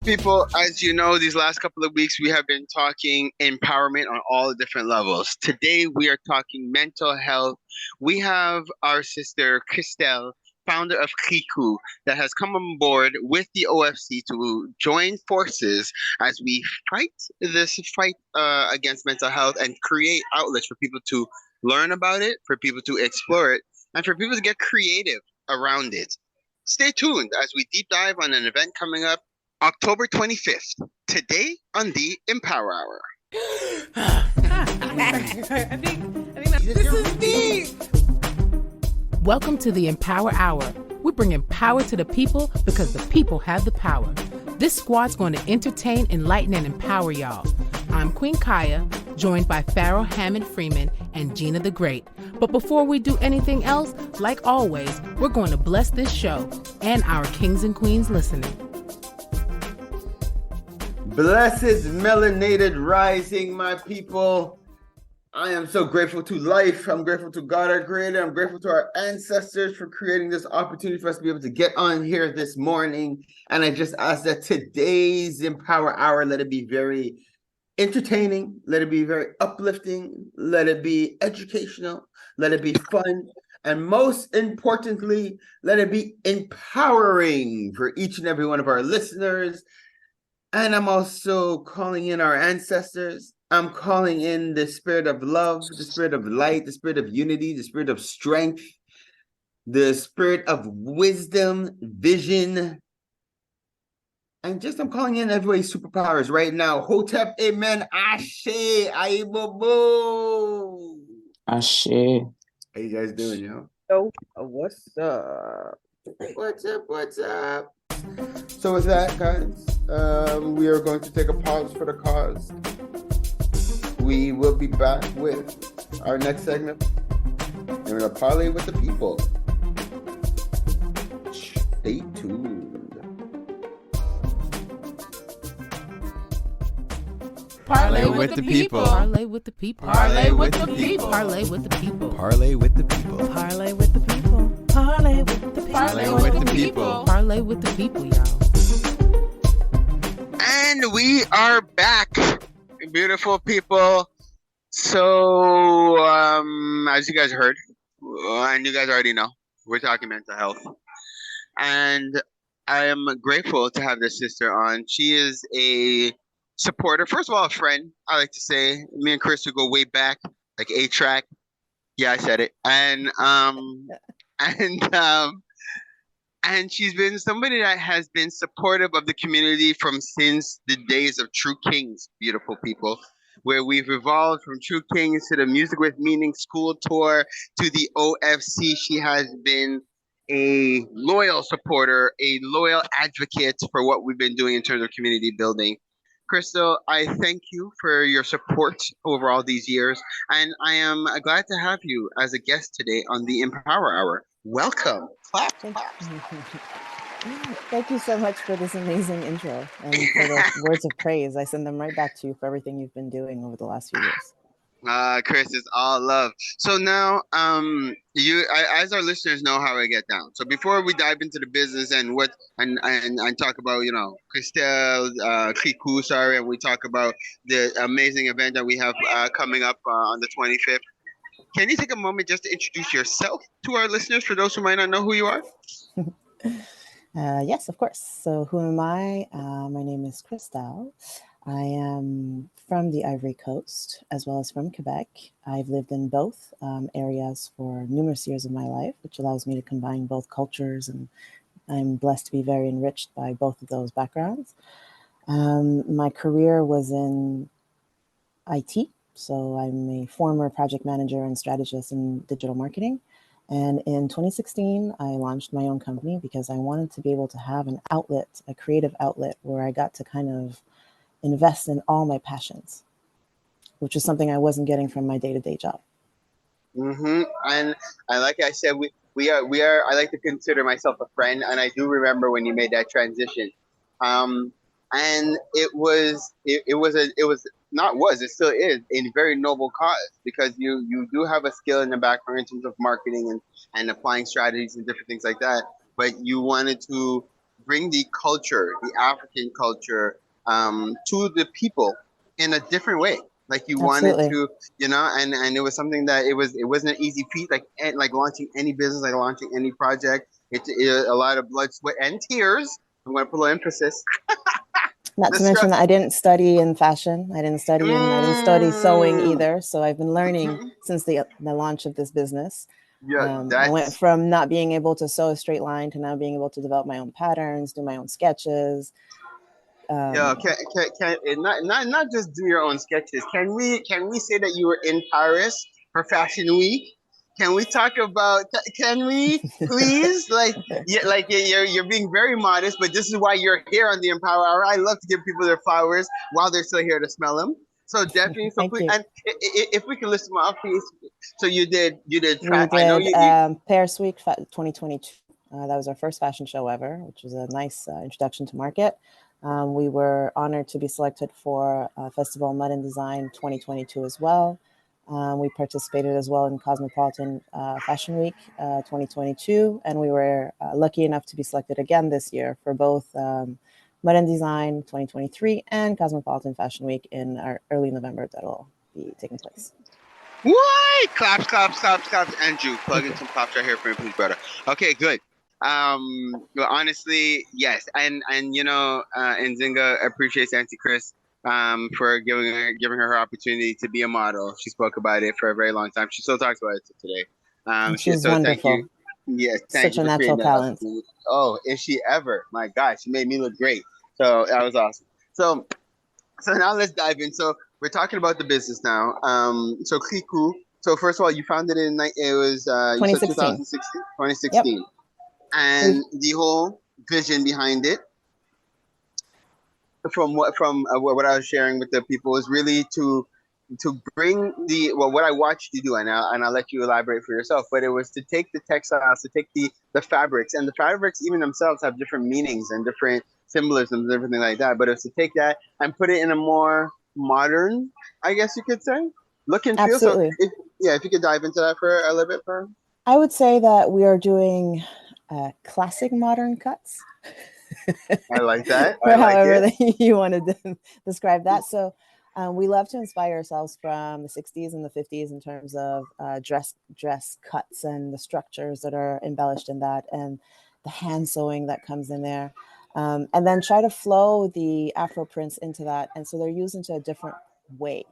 People, as you know, these last couple of weeks we have been talking empowerment on all the different levels. Today we are talking mental health. We have our sister Christelle, founder of KRYKOU, that has come on board with the OFC to join forces as we fight this fight against mental health and create outlets for people to learn about it, for people to explore it, and for people to get creative around it. Stay tuned as we deep dive on an event coming up October 25th, today on the Empower Hour. This is deep. Welcome to the Empower Hour. We're bringing power to the people because the people have the power. This squad's going to entertain, enlighten, and empower y'all. I'm Queen Kaya, joined by Pharaoh Hammond Freeman and Gina the Great. But before we do anything else, like always, we're going to bless this show and our kings and queens listening. Blessed melanated rising, my people. I am so grateful to life. I'm grateful to God, our creator. I'm grateful to our ancestors for creating this opportunity for us to be able to get on here this morning. And I just ask that today's Empower Hour, let it be very entertaining, let it be very uplifting, let it be educational, let it be fun, and most importantly, let it be empowering for each and every one of our listeners. And I'm also calling in our ancestors. I'm calling in the spirit of love, the spirit of light, the spirit of unity, the spirit of strength, the spirit of wisdom, vision. And just I'm calling in everybody's superpowers right now. Hotep, amen, ashe, aibobo. Ashe. How you guys doing, yo? Yo, what's up? What's up? So with that, guys, we are going to take a pause for the cause. We will be back with our next segment. And we're going to parlay with the people. Stay tuned. Parlay with the people. Parlay with the people. Parlay with the people. Parlay with the people. Parlay with the people. Parlay with the people. Parlay with the people. Parlay with the people. Parlay with the people, y'all. And we are back, beautiful people. So, as you guys heard, and you guys already know, we're talking mental health. And I am grateful to have this sister on. She is a supporter. First of all, a friend, I like to say. Me and Chris would go way back, like A-Track. Yeah, I said it. And she's been somebody that has been supportive of the community since the days of True Kings, beautiful people, where we've evolved from True Kings to the Music with Meaning school tour to the OFC. She has been a loyal supporter, a loyal advocate for what we've been doing in terms of community building. Crystal, I thank you for your support over all these years, and I am glad to have you as a guest today on the Empower Hour. Welcome. Clap. Thank you so much for this amazing intro and for the words of praise. I send them right back to you for everything you've been doing over the last few years. Chris, it's all love. So now, as our listeners know how I get down. So before we dive into the business and talk about, Christelle, KRYKOU, sorry, and we talk about the amazing event that we have coming up on the 25th. Can you take a moment just to introduce yourself to our listeners for those who might not know who you are? Yes, of course. So who am I? My name is Christelle. I am from the Ivory Coast as well as from Quebec. I've lived in both areas for numerous years of my life, which allows me to combine both cultures, and I'm blessed to be very enriched by both of those backgrounds. My career was in IT, so I'm a former project manager and strategist in digital marketing. And in 2016, I launched my own company because I wanted to be able to have an outlet, a creative outlet, where I got to kind of invest in all my passions, which is something I wasn't getting from my day-to-day job. Mm-hmm. And like I said, we are. I like to consider myself a friend, and I do remember when you made that transition. And it still is a very noble cause, because you do have a skill in the background in terms of marketing and applying strategies and different things like that. But you wanted to bring the culture, the African culture, to the people in a different way. Like you wanted Absolutely. to, and it was something that it wasn't an easy feat. Like launching any business, like launching any project. It's a lot of blood, sweat, and tears. I'm going to put a little emphasis. Not to mention that I didn't study in fashion. I didn't study sewing either. So I've been learning since the launch of this business. Yeah, I went from not being able to sew a straight line to now being able to develop my own patterns, do my own sketches. Yeah, not just do your own sketches. Can we say that you were in Paris for Fashion Week? Can we talk about? Can we please? You're being very modest, but this is why you're here on the Empower Hour. I love to give people their flowers while they're still here to smell them. So definitely, Thank you. and if we can list them off, please. So you did. We did I know you Paris Week 2022. That was our first fashion show ever, which was a nice introduction to market. We were honored to be selected for Festival Mud and Design 2022 as well. We participated as well in Cosmopolitan Fashion Week 2022, and we were lucky enough to be selected again this year for both Mud and Design 2023 and Cosmopolitan Fashion Week in early November that'll be taking place. What? Claps. Andrew, plug in some claps right here for me, please, brother. Okay, good. Well, honestly, yes, and Nzinga appreciates Auntie Chris for giving her opportunity to be a model. She spoke about it for a very long time. She still talks about it today. She's wonderful. Thank you. Yes, thank Such you a natural talent. Oh, is she ever? My God, she made me look great. So that was awesome. So now let's dive in. So we're talking about the business now. So KRYKOU. So first of all, you founded it in 2016. Yep. And the whole vision behind it, from what I was sharing with the people, was really to bring what I watched you do, and I'll let you elaborate for yourself. But it was to take the textiles, to take the fabrics, and the fabrics even themselves have different meanings and different symbolisms and everything like that. But it was to take that and put it in a more modern, I guess you could say, look and feel. Absolutely. So if you could dive into that for a little bit, for I would say that we are doing classic modern cuts. I like that. Or however you want to describe that. So we love to inspire ourselves from the 60s and the 50s in terms of dress cuts and the structures that are embellished in that, and the hand sewing that comes in there. And then try to flow the Afro prints into that. And so they're used into a different way.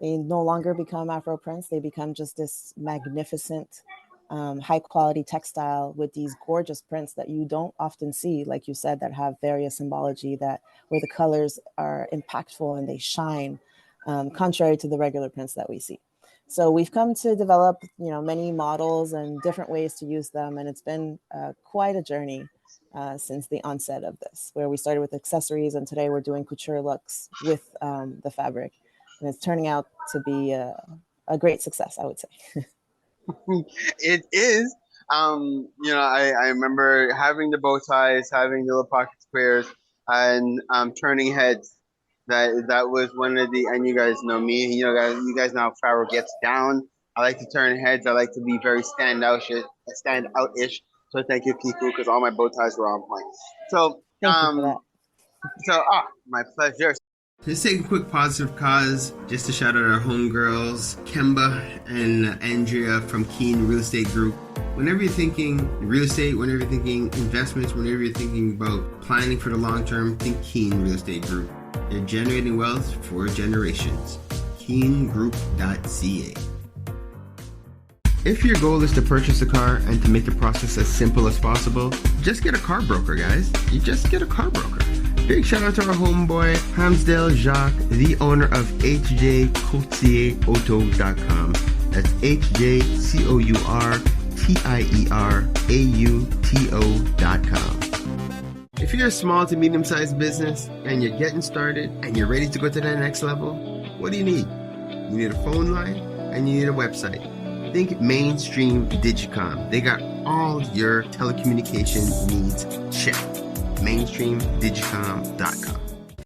They no longer become Afro prints. They become just this magnificent, high quality textile with these gorgeous prints that you don't often see, like you said, that have various symbology, that where the colors are impactful and they shine, contrary to the regular prints that we see. So we've come to develop, many models and different ways to use them. And it's been quite a journey since the onset of this, where we started with accessories and today we're doing couture looks with the fabric. And it's turning out to be a great success, I would say. It is. I remember having the bow ties, having the little pocket squares, and turning heads. That was one of the, and you guys know me. You guys know how Pharaoh gets down. I like to turn heads. I like to be very standout-ish. So thank you, KRYKOU, because all my bow ties were on point. So Thank you for that. My pleasure. Just take a quick positive cause just to shout out our homegirls, Kemba and Andrea from Keen Real Estate Group. Whenever you're thinking real estate, whenever you're thinking investments, whenever you're thinking about planning for the long term, think Keen Real Estate Group. They're generating wealth for generations. KeenGroup.ca. If your goal is to purchase a car and to make the process as simple as possible, just get a car broker, guys. You just get a car broker. Big shout out to our homeboy, Hamsdale Jacques, the owner of HJCourtierAuto.com. That's HJCourtierAuto.com. If you're a small to medium-sized business and you're getting started and you're ready to go to that next level, what do you need? You need a phone line and you need a website. Think Mainstream Digicom. They got all your telecommunication needs checked. MainstreamDigicom.com.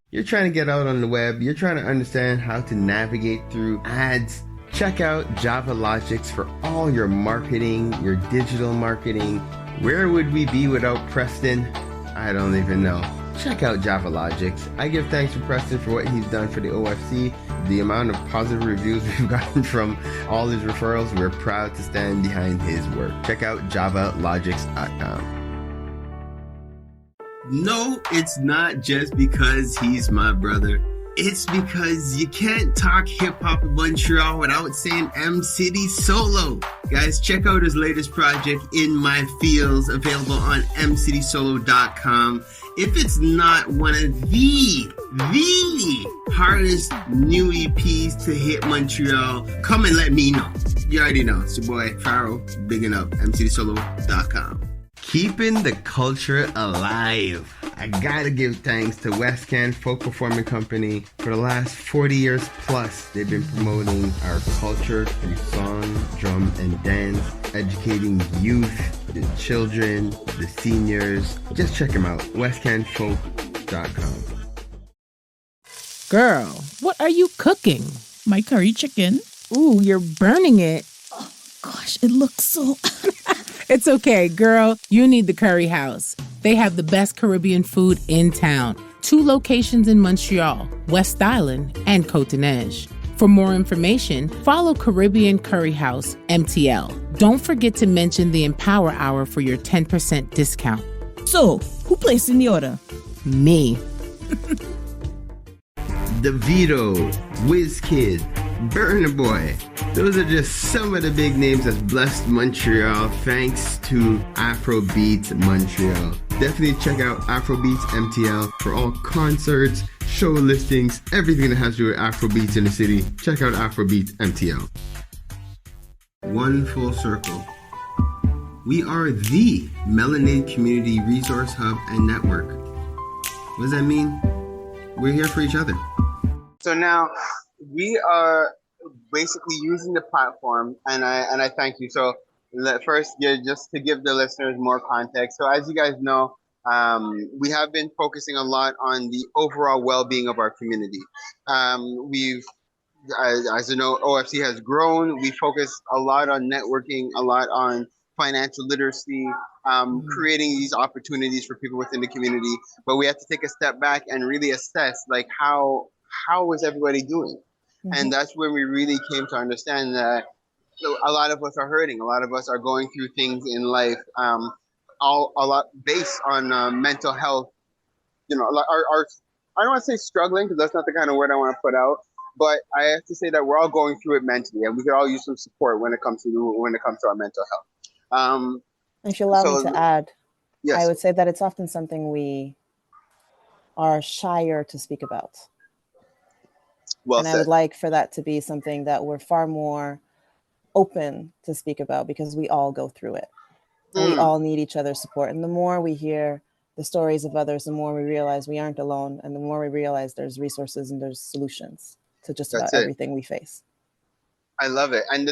You're trying to get out on the web. You're trying to understand how to navigate through ads. Check out Java Logics for all your marketing, your digital marketing. Where would we be without Preston? I don't even know. Check out Java Logics. I give thanks to Preston for what he's done for the OFC. The amount of positive reviews we've gotten from all his referrals, we're proud to stand behind his work. Check out javalogics.com. No, it's not just because he's my brother. It's because you can't talk hip-hop in Montreal without saying M City Solo. Guys, check out his latest project, In My Fields, available on mcitysolo.com. If it's not one of the hardest new EPs to hit Montreal, come and let me know. You already know. It's your boy, Pharaoh, bigging up mcitysolo.com. Keeping the culture alive. I gotta give thanks to West Can Folk Performing Company. For the last 40 years plus, they've been promoting our culture through song, drum, and dance, educating youth, the children, the seniors. Just check them out, westcanfolk.com. Girl, what are you cooking? My curry chicken. Ooh, you're burning it. Gosh, it looks so... It's okay, girl. You need the Curry House. They have the best Caribbean food in town. 2 locations in Montreal, West Island, and Côte-de-Neige. For more information, follow Caribbean Curry House, MTL. Don't forget to mention the Empower Hour for your 10% discount. So, who placed in the order? Me. DeVito, WizKid, Burna Boy. Those are just some of the big names that's blessed Montreal thanks to Afrobeats Montreal. Definitely check out Afrobeats MTL for all concerts, show listings, everything that has to do with Afrobeats in the city. Check out Afrobeats MTL. One full circle. We are the Melanated Community Resource Hub and Network. What does that mean? We're here for each other. So now we are basically using the platform, and I thank you. So first, just to give the listeners more context. So as you guys know, we have been focusing a lot on the overall well-being of our community. As you know, OFC has grown. We focus a lot on networking, a lot on financial literacy, creating these opportunities for people within the community. But we have to take a step back and really assess, like, how is everybody doing? Mm-hmm. And that's when we really came to understand that a lot of us are hurting. A lot of us are going through things in life, a lot based on mental health. You know, our I don't want to say struggling, because that's not the kind of word I want to put out. But I have to say that we're all going through it mentally, and we could all use some support when it comes to our mental health. If you allow me to add, yes. I would say that it's often something we are shyer to speak about. Well and said. I would like for that to be something that we're far more open to speak about, because we all go through it. And we all need each other's support. And the more we hear the stories of others, the more we realize we aren't alone. And the more we realize there's resources and there's solutions to just about everything we face. I love it. And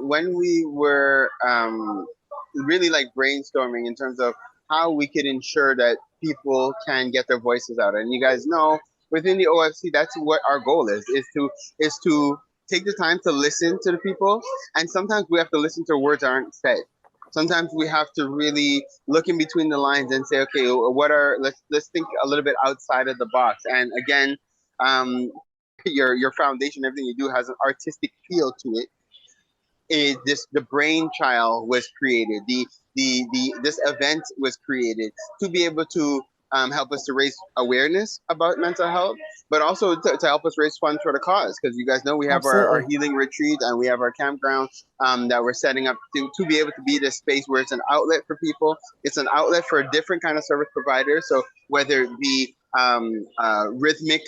when we were really like brainstorming in terms of how we could ensure that people can get their voices out. And you guys know, within the OFC, that's what our goal is to take the time to listen to the people. And sometimes we have to listen to words that aren't said. Sometimes we have to really look in between the lines and say, okay, let's think a little bit outside of the box. And again, your foundation, everything you do has an artistic feel to it. The brainchild was created. This event was created to be able to help us to raise awareness about mental health, but also to help us raise funds for the cause. Because you guys know we have our healing retreat, and we have our campground that we're setting up to be able to be this space where it's an outlet for people. It's an outlet for a different kind of service providers. So whether it be rhythmic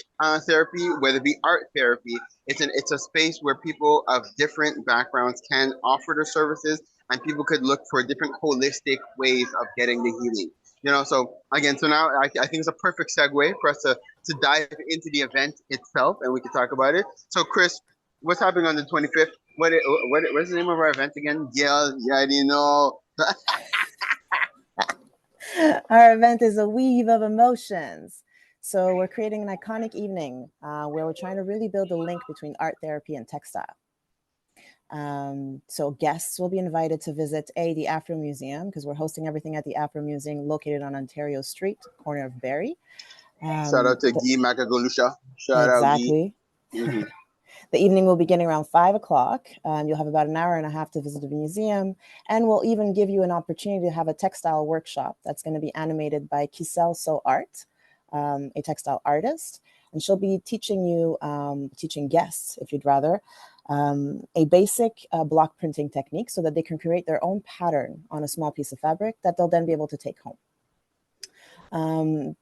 therapy, whether it be art therapy, it's a space where people of different backgrounds can offer their services, and people could look for different holistic ways of getting the healing. You know, so again, so now I think it's a perfect segue for us to dive into the event itself, and we can talk about it. So Chris, what's happening on the 25th? What's the name of our event again? Yeah, I didn't know. Our event is a weave of emotions. So we're creating an iconic evening where we're trying to really build a link between art therapy and textile. So guests will be invited to visit the Afro Museum, because we're hosting everything at the Afro Museum located on Ontario Street, corner of Barrie. Shout out to Guy Makagolusha. Shout out Guy. Exactly. Mm-hmm. The evening will be beginning around 5 o'clock. You'll have about an hour and a half to visit the museum, and we'll even give you an opportunity to have a textile workshop that's going to be animated by Kisel So Art, a textile artist, and she'll be teaching you, teaching guests, if you'd rather, a basic block printing technique so that they can create their own pattern on a small piece of fabric that they'll then be able to take home.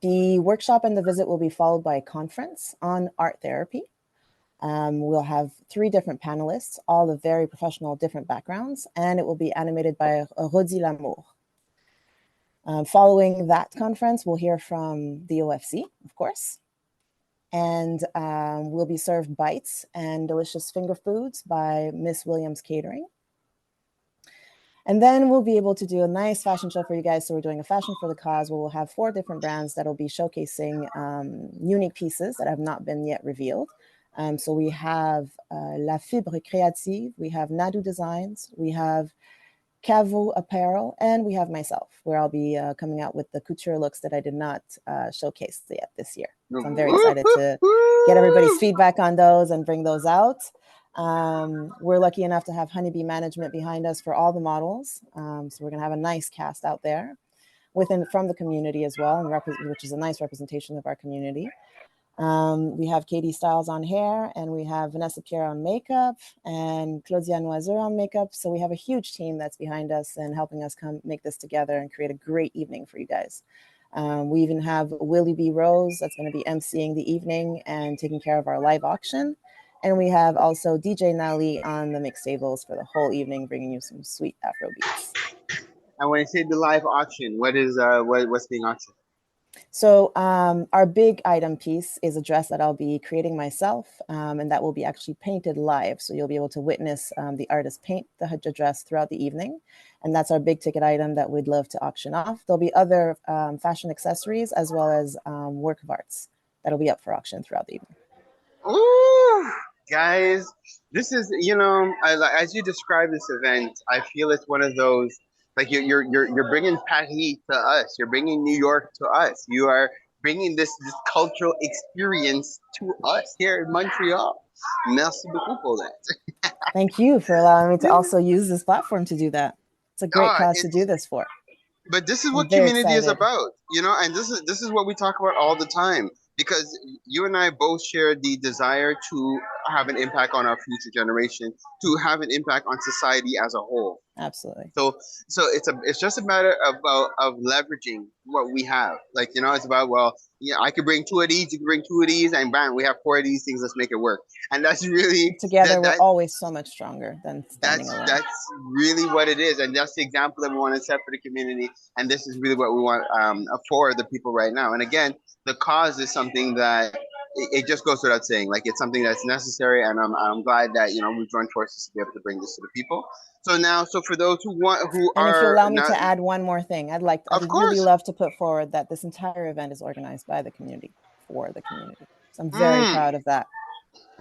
The workshop and the visit will be followed by a conference on art therapy. We'll have 3 different panelists, all of very professional, different backgrounds, and it will be animated by Rodi Lamour. Following that conference, we'll hear from the OFC, of course, and we'll be served bites and delicious finger foods by Miss Williams Catering. And then we'll be able to do a nice fashion show for you guys. So we're doing a fashion for the cause where we'll have 4 different brands that will be showcasing unique pieces that have not been yet revealed. So we have La Fibre Créative, we have Nadu Designs, we have KRYKOU Apparel, and we have myself, where I'll be coming out with the couture looks that I did not showcase yet this year. So I'm very excited to get everybody's feedback on those and bring those out. We're lucky enough to have Honeybee Management behind us for all the models. So we're going to have a nice cast out there from the community as well, which is a nice representation of our community. We have Katie Styles on hair, and we have Vanessa Pierre on makeup, and Claudia Noiser on makeup. So we have a huge team that's behind us and helping us come make this together and create a great evening for you guys. We even have Willie B. Rose that's going to be emceeing the evening and taking care of our live auction. And we have also DJ Nali on the mixtables for the whole evening, bringing you some sweet Afro beats. And when you say the live auction, what's being auctioned? So our big item piece is a dress that I'll be creating myself, and that will be actually painted live. So you'll be able to witness the artist paint the dress throughout the evening. And that's our big ticket item that we'd love to auction off. There'll be other fashion accessories as well as work of arts that'll be up for auction throughout the evening. Ooh, guys, this is, as you describe this event, I feel it's one of those, like you're bringing Paris to us. You're bringing New York to us. You are bringing this cultural experience to us here in Montreal. Merci beaucoup for that. Thank you for allowing me to also use this platform to do that. It's a great cause to do this for. But this is what community is about, and this is what we talk about all the time. Because you and I both share the desire to have an impact on our future generation, to have an impact on society as a whole. Absolutely. So it's just a matter of leveraging what we have. Like, it's about, I could bring 2 of these, you can bring 2 of these, and bam, we have 4 of these things. Let's make it work. And that's really together. We're always so much stronger than standing alone. That's really what it is, and that's the example that we want to set for the community. And this is really what we want for the people right now. And again, the cause is something that it just goes without saying. Like, it's something that's necessary, and I'm glad that we've joined forces to be able to bring this to the people. So for those who if you allow me to add one more thing, I'd really love to put forward that this entire event is organized by the community for the community. So I'm very proud of that.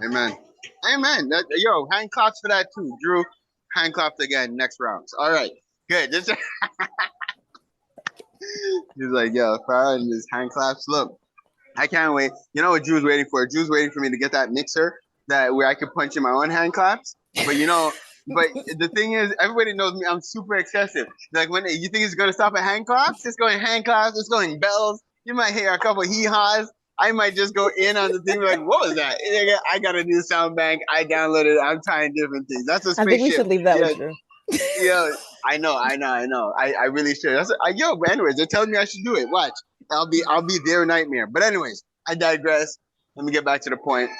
Amen. Hand claps for that too, Drew. Hand claps again next rounds. All right, good. He's like, Farah and his hand claps. Look, I can't wait. You know what Drew's waiting for? Drew's waiting for me to get that mixer where I could punch in my own hand claps. But but the thing is, everybody knows me. I'm super excessive. Like, when you think it's gonna stop at hand claps, it's going hand claps. It's going bells. You might hear a couple hee-haws. I might just go in on the thing like, what was that? I got a new sound bank. I downloaded it. I'm trying different things. That's a spaceship. I think we should leave that with Drew. I know. I really should. But anyways, they're telling me I should do it. Watch. I'll be their nightmare. But anyways, I digress. Let me get back to the point.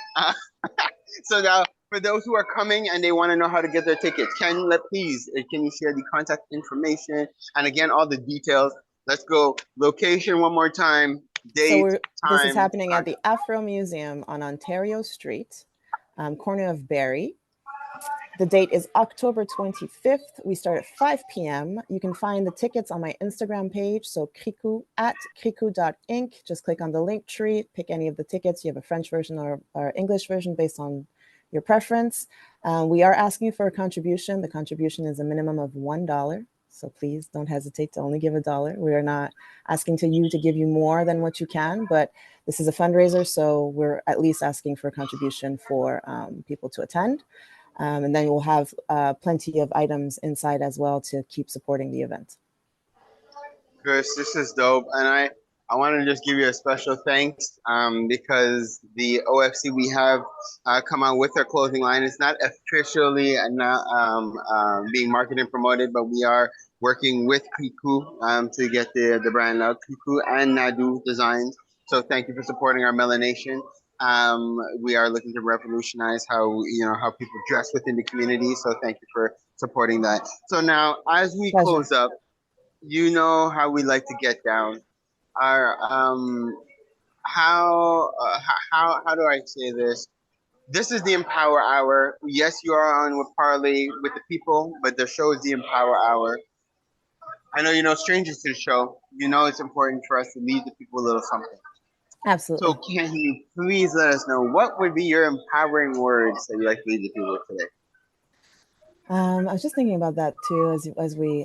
So now, for those who are coming and they want to know how to get their tickets, can you share the contact information and again all the details? Let's go. Location one more time. Date. Time. This is happening at the Afro Museum on Ontario Street, corner of Barrie. The date is October 25th. We start at 5 p.m. You can find the tickets on my Instagram page. So KRYKOU at KRYKOU.inc. Just click on the link tree, pick any of the tickets. You have a French version or English version based on your preference. We are asking for a contribution. The contribution is a minimum of $1. So please don't hesitate to only give $1. We are not asking you to give you more than what you can, but this is a fundraiser, so we're at least asking for a contribution for people to attend. And then we'll have plenty of items inside as well to keep supporting the event. Chris, this is dope. And I want to just give you a special thanks because the OFC we have come out with our clothing line. It's not officially being marketed and promoted, but we are working with KRYKOU to get the brand out. KRYKOU and Nadu Designs. So thank you for supporting our melanation. We are looking to revolutionize how people dress within the community. So thank you for supporting that. So now, as we close up, you know how we like to get down. Our how do I say this? This is the Empower Hour. Yes, you are on with Parlay with the people, but the show is the Empower Hour. I know you're no strangers to the show. You know it's important for us to leave the people a little something. Absolutely. So can you please let us know what would be your empowering words that you like to leave the people with today? I was just thinking about that too as we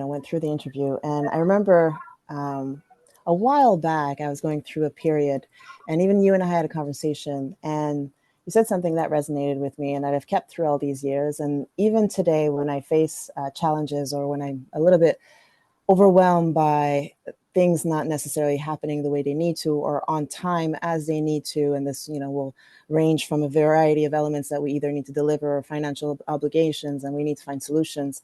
went through the interview, and I remember a while back I was going through a period, and even you and I had a conversation, and you said something that resonated with me and that I've kept through all these years. And even today, when I face challenges or when I'm a little bit overwhelmed by things not necessarily happening the way they need to or on time as they need to, and this will range from a variety of elements that we either need to deliver or financial obligations, and we need to find solutions.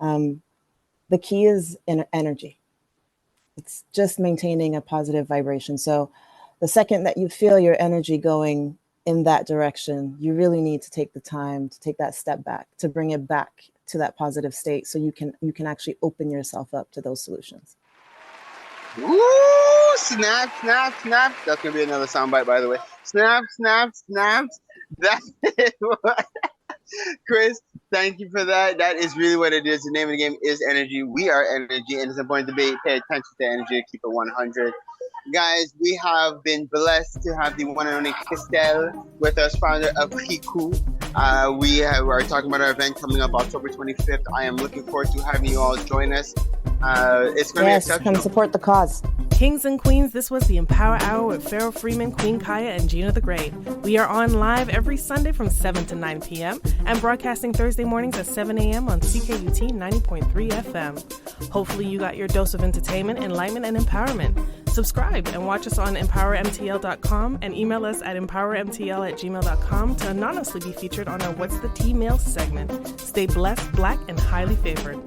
The key is energy. It's just maintaining a positive vibration. So the second that you feel your energy going in that direction, you really need to take the time to take that step back, to bring it back to that positive state, so you can actually open yourself up to those solutions. Woo! Snap, snap, snap. That's going to be another soundbite, by the way. Snap, snap, snaps. That's it. Chris, thank you for that. That is really what it is. The name of the game is energy. We are energy, and it's important to pay attention to energy, keep it 100. Guys, we have been blessed to have the one and only Christelle with us, founder of KRYKOU. We are talking about our event coming up October 25th. I am looking forward to having you all join us. It's going to be exceptional. Come support the cause. Kings and queens, this was the Empower Hour with Pharaoh Freeman, Queen Kaya, and Gina the Great. We are on live every Sunday from 7 to 9 p.m. and broadcasting Thursday mornings at 7 a.m. on CKUT 90.3 FM. Hopefully you got your dose of entertainment, enlightenment, and empowerment. Subscribe and watch us on empowermtl.com and email us at empowermtl@gmail.com to anonymously be featured on our What's the Tea Mail segment. Stay blessed, black, and highly favored.